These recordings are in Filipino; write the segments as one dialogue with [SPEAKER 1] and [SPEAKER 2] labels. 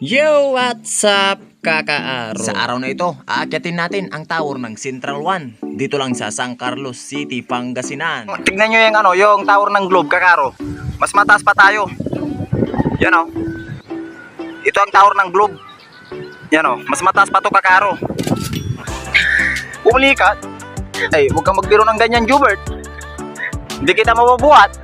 [SPEAKER 1] Yo, what's up, kakaaro?
[SPEAKER 2] Sa araw na ito, aakyatin natin ang tower ng Central One. Dito lang sa San Carlos City, Pangasinan.
[SPEAKER 3] Tignan nyo yung tower ng Globe, kakaro. Mas mataas pa tayo. Yan o. Ito ang tower ng Globe. Yan o. Mas mataas pa to, kakaro. Bumili ka. Ay, huwag kang magbiro ng ganyan, Jubert. Hindi kita mabubuhat.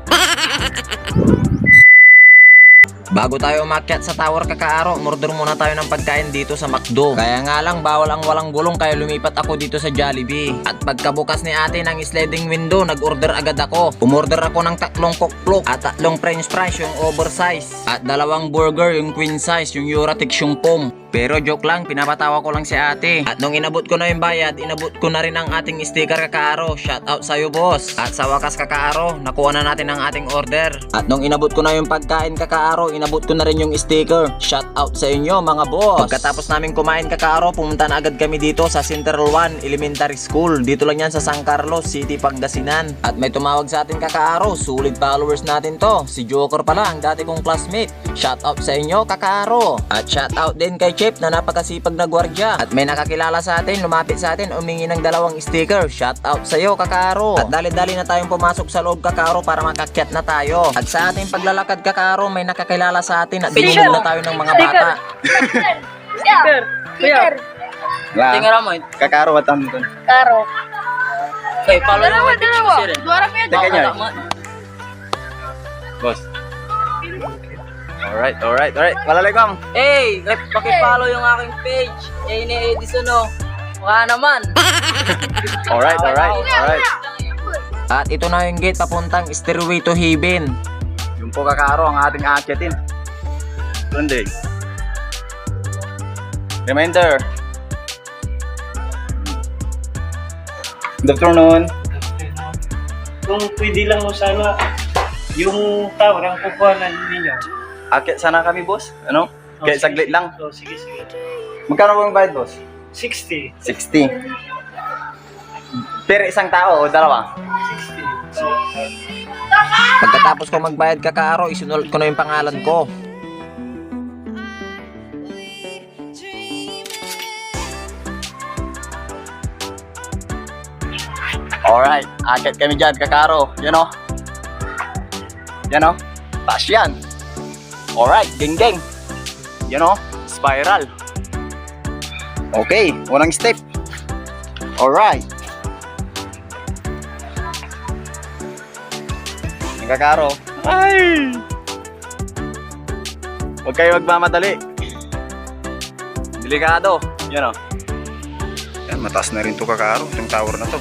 [SPEAKER 2] Bago tayo umakyat sa tower, kakaaro, umorder muna tayo ng pagkain dito sa McDo. Kaya nga lang, bawal ang walang gulong, kaya lumipat ako dito sa Jollibee. At pagkabukas ni ate ng sliding window, nag-order agad ako. Umorder ako ng 3 coke at 3 french fries yung oversize. At 2 burger yung queen size, yung Euratix yung pom. Pero joke lang, pinapatawa ko lang si ate. At nung inabot ko na yung bayad, inabot ko na rin ang ating sticker, kakaaro. Shout out sa'yo, boss. At sa wakas, kakaaro, nakuha na natin ang ating order. At nung inabot ko na yung pagkain, kakaaro, inabot ko na rin yung sticker. Shout out sa inyo, mga boss. Pagkatapos namin kumain, kakaaro, pumunta na agad kami dito sa Central One Elementary School. Dito lang yan sa San Carlos City, Pangasinan. At may tumawag sa atin, kakaaro. Solid followers natin to. Si Joker pala, ang dati kong classmate. Shout out sa inyo, kakaaro. At shout out din kay Chip na napakasipag na gwardiya. At may nakakilala sa atin, lumapit sa atin, umingi ng 2 sticker. Shout out sa iyo, kakaaro. At dali-dali na tayong pumasok sa loob, kakaaro, para makakyat na tayo. At sa ating paglalakad, kakaaro, may nakakilala sa atin at dinudog na tayo ng mga bata.
[SPEAKER 4] Sticker. Sticker.
[SPEAKER 3] Tingnan mo, kakaro, what ang ito?
[SPEAKER 4] Karo.
[SPEAKER 1] Okay, follow
[SPEAKER 4] Dalawa. Dua yan.
[SPEAKER 3] Teka nyo. Boss. Alright. Malalay, ma'am.
[SPEAKER 1] Hey, pakipollow yung aking page. Eh, ni Edison, oh. Mukha naman.
[SPEAKER 3] Alright.
[SPEAKER 2] At ito na yung gate papuntang Stairway to Heaven.
[SPEAKER 3] Yung po, kakaro, ang ating aakyatin. Sunday. Reminder. Good afternoon.
[SPEAKER 5] Kung pwede lang mo sana, yung tower ang kukuhanan ninyo.
[SPEAKER 3] Akyat sana kami, boss. Ano? Kaya
[SPEAKER 5] sige.
[SPEAKER 3] saglit lang.
[SPEAKER 5] So, sige.
[SPEAKER 3] Magkano po yung bayad, boss?
[SPEAKER 5] 60.
[SPEAKER 3] 60. Per isang tao o dalawa?
[SPEAKER 5] 60. So,
[SPEAKER 2] Pagkatapos ko magbayad, kakaaro, isinulat ko na yung pangalan ko.
[SPEAKER 3] Alright, akyat kami dyan, kakaro. Yan o. Taas yan. Alright, geng. Yan o, spiral. Okay, unang step. Alright. Yung kakaro. Ay! Huwag kayo magmamadali. Delikado. Yan o. Yan, mataas na rin to, kakaro. Yung tower na to.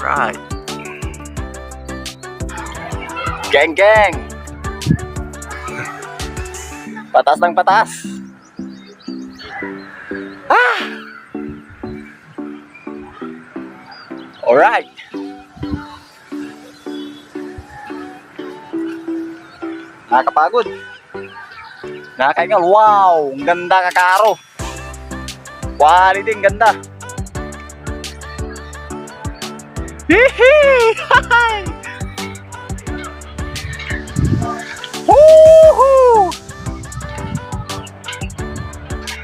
[SPEAKER 3] Alright. Geng! Patas ng patas. Alright. Nakakapagod. Nakakaingal. Wow! Ang ganda, kakaro. Quality, ang ganda. Hihi! Woohoo!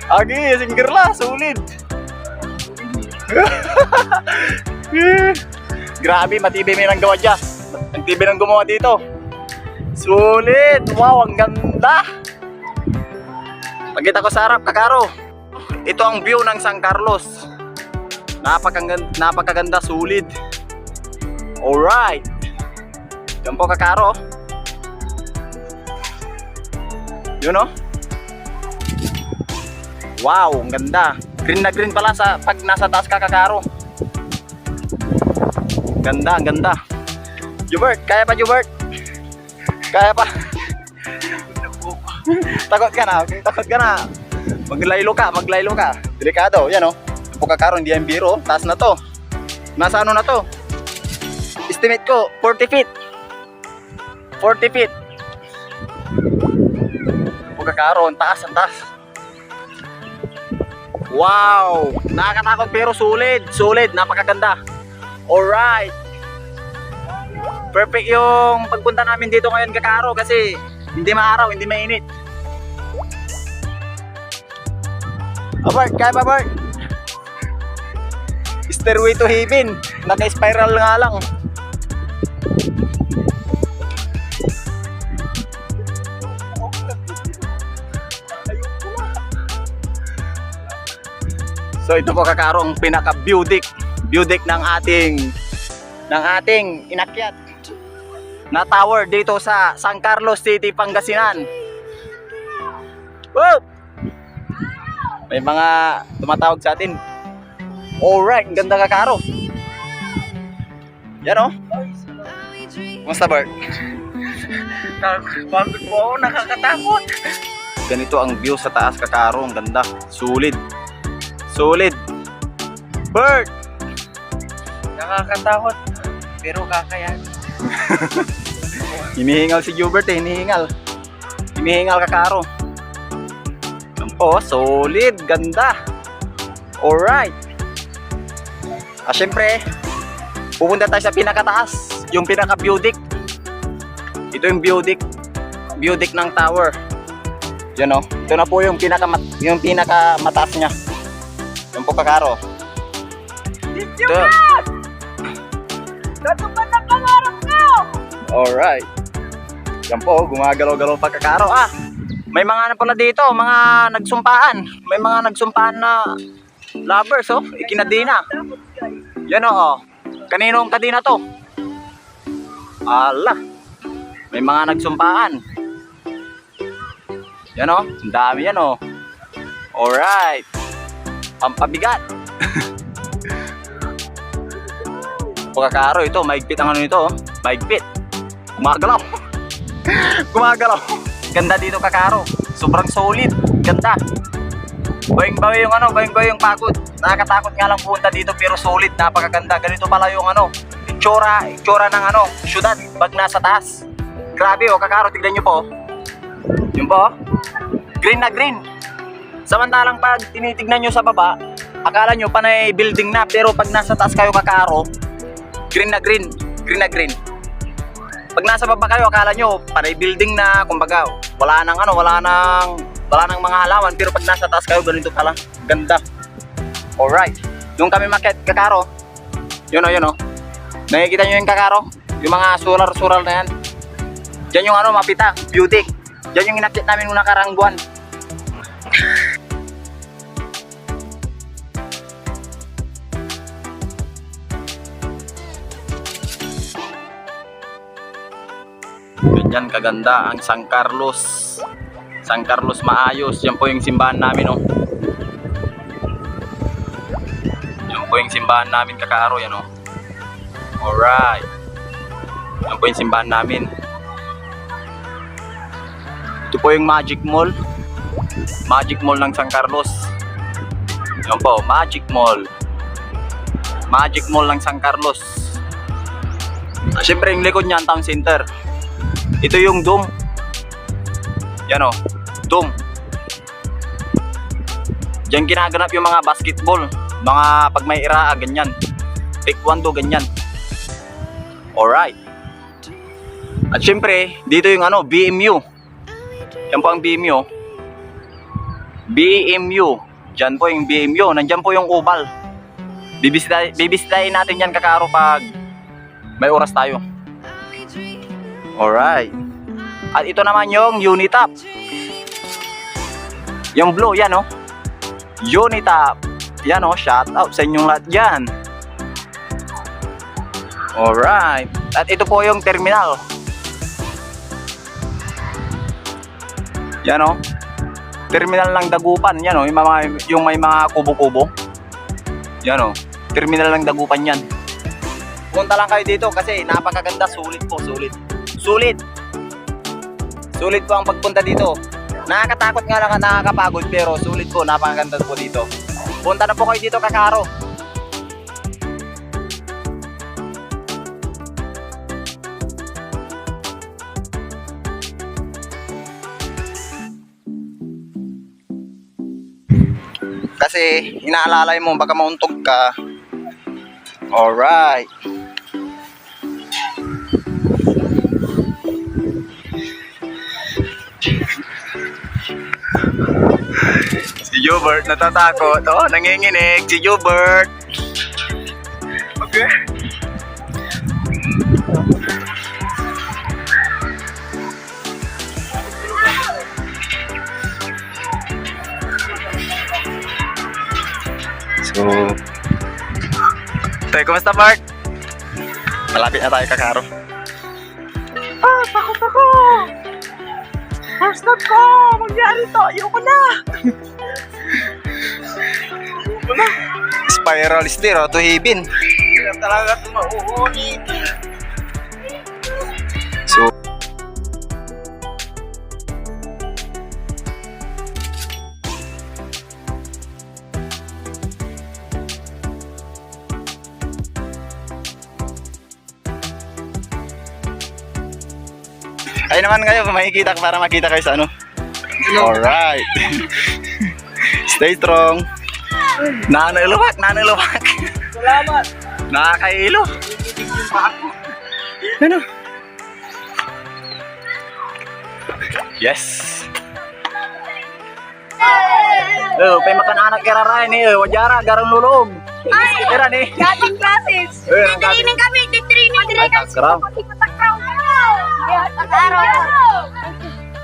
[SPEAKER 3] Agi, singgir lah, sulit. Grabe, matibay may nang gawa dyan. Ang tibay nang gumawa dito. Sulit! Wow, ang ganda! Pagkita ko sa harap, kakaro. Ito ang view ng San Carlos. Napakaganda, sulit. Alright. Yan po, kakaro. Yun o. Wow, ang ganda. Green na green pala sa pag nasa taas ka, kakaro. Ganda. Jubert, kaya pa, Jubert? Kaya pa. Takot ka na. Maglaylo ka. Delikado, yan o. Yan po, kakaro, hindi yan biro. Taas na to. Nasa ano na to? Estimate ko, 40 feet. 40 feet. Kakaro, ang taas. Wow! Nakakatakot pero sulit, napakaganda. Alright. Perfect yung pagpunta namin dito ngayon, kakaro, kasi Hindi maaraw, hindi mainit. Bert, kaya ba Bert? Stairway to Heaven. Naka-spiral nga lang. So ito po kakaro ang pinaka-view deck ng ating inakyat na tower dito sa San Carlos City, Pangasinan. Woo! May mga tumatawag sa atin. Alright, ang ganda kakaro. Yan o. Kumusta Bert?
[SPEAKER 5] Pagod po ako, nakakatakot.
[SPEAKER 3] Ganito ang view sa taas kakaro, ang ganda. Sulit. Solid. Bert!
[SPEAKER 5] Nakakatakot. Pero kakayan.
[SPEAKER 3] Hinihingal si Gilbert eh, hinihingal. Hinihingal kakaro. Oh, solid, ganda. Alright. Syempre, pupunta tayo sa pinakataas, yung pinaka-view deck. Ito yung view deck ng tower. Yan o, ito na po yung pinakamataas niya. Yung po kakaro. Ito.
[SPEAKER 4] Natupad ang pangarap ko!
[SPEAKER 3] Alright. Yan po, gumagalaw-galaw pa kakaro. May mga ano pala dito, mga nagsumpaan. May mga nagsumpaan na lovers, oh. Ikinadina. Yan oh. Kaninong kadina to? Ala. May mga nagsumpaan. Yan oh. Ang dami yan oh. Alright. Pampabigat. Kakaro ito, maigpit ang ano nito, oh. Maigpit. Gumagalaw. Gumagalaw. Ganda dito kakaro. Sobrang solid. Ganda. Bayang-bayo yung ano, bayang-bayo yung pagod. Nakakatakot nga lang pumunta dito pero solid, napakaganda. Ganito pala yung ano, itsura ng ano, syudad pag nasa taas. Grabe oh, kakaro, tignan nyo po. Yun po, green na green. Samantalang pag tinitignan nyo sa baba, akala nyo panay building na, pero pag nasa taas kayo kakaro, green na green, green na green. Pag nasa baba kayo, akala nyo panay building na, kumbaga wala nang mga halaman, pero pag nasa taas kayo, ganito pala, ganda. Alright, yung kami maket kakaro, yun o, nakikita nyo yung kakaro, yung mga sural na yan. Diyan yung ano, mapita, beauty. Diyan yung inakit namin nung nakarang buwan. Ganyan kaganda ang San Carlos. San Carlos maayos. Yan po yung simbahan namin oh. Yan po yung simbahan namin kakaro yan oh. Alright. Yan po yung simbahan namin. Ito po yung Magic Mall. Magic Mall ng San Carlos. Yan po, Magic Mall. Magic Mall ng San Carlos. Siyempre yung likod niyan, Town Center. Ito yung Dome. Yan o, Dome. Diyan ginaganap yung mga basketball. Mga pag may iraa, ganyan. Taekwondo, ganyan. Alright. At siyempre, dito yung ano, BMU. Yan po ang BMU. BMU. Diyan po yung BMU. Nandyan po yung Oval. Bibisitahin natin yan kakaro pag may oras tayo. Alright. At ito naman yung Unitap. Yung blue, yan oh. Unitap. Yan oh, shout out sa inyong lahat dyan. Alright. At ito po yung terminal. Yan oh. Terminal ng Dagupan. Yan oh, yung may mga kubo-kubo. Yan oh. Terminal ng Dagupan yan. Punta lang kayo dito kasi napakaganda. Sulit po, sulit. Sulit. Sulit po ang pagpunta dito. Nakakatakot nga lang, nakakapagod, pero sulit po, napakaganda po dito. Punta na po kayo dito kakaro. Kasi inaalalay mo baka mauntog ka. Alright. Si Jobert natatakot. Oh, nanginginig. Si Jobert. Okay. So, Tay, kumusta Mark? Malapit na tayo kakaro.
[SPEAKER 4] Takot ako! First time ko! Magyari to! Ayoko na!
[SPEAKER 3] Spiral stair to heaven.
[SPEAKER 5] Talaga ito mauunit.
[SPEAKER 3] So, ay naman kayo, makikita para makita kayo sa ano. Alright. Stay strong. Nanuluwak.
[SPEAKER 1] Salamat.
[SPEAKER 3] Nakakailo. Ano? Yes. Oh, pay makan anak kira ni, wajara garang lulong. Kira ni.
[SPEAKER 4] Gating classes!
[SPEAKER 3] Eh,
[SPEAKER 4] Titraining kami! Titraining!
[SPEAKER 3] Ay, takraw.
[SPEAKER 4] Takraw! Takraw!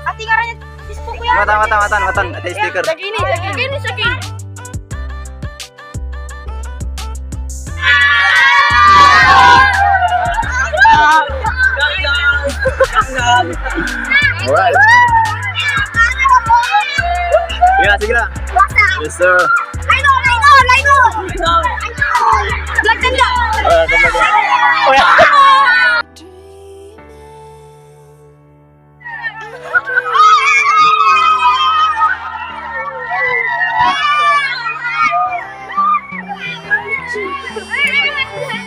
[SPEAKER 4] Ati nga rin Facebook ko yan!
[SPEAKER 3] Matan. Ate sticker.
[SPEAKER 4] Sagini!
[SPEAKER 3] Alright. Sige na. Yes, sir.
[SPEAKER 4] Laino! Lagtanda!
[SPEAKER 3] Oh, yeah.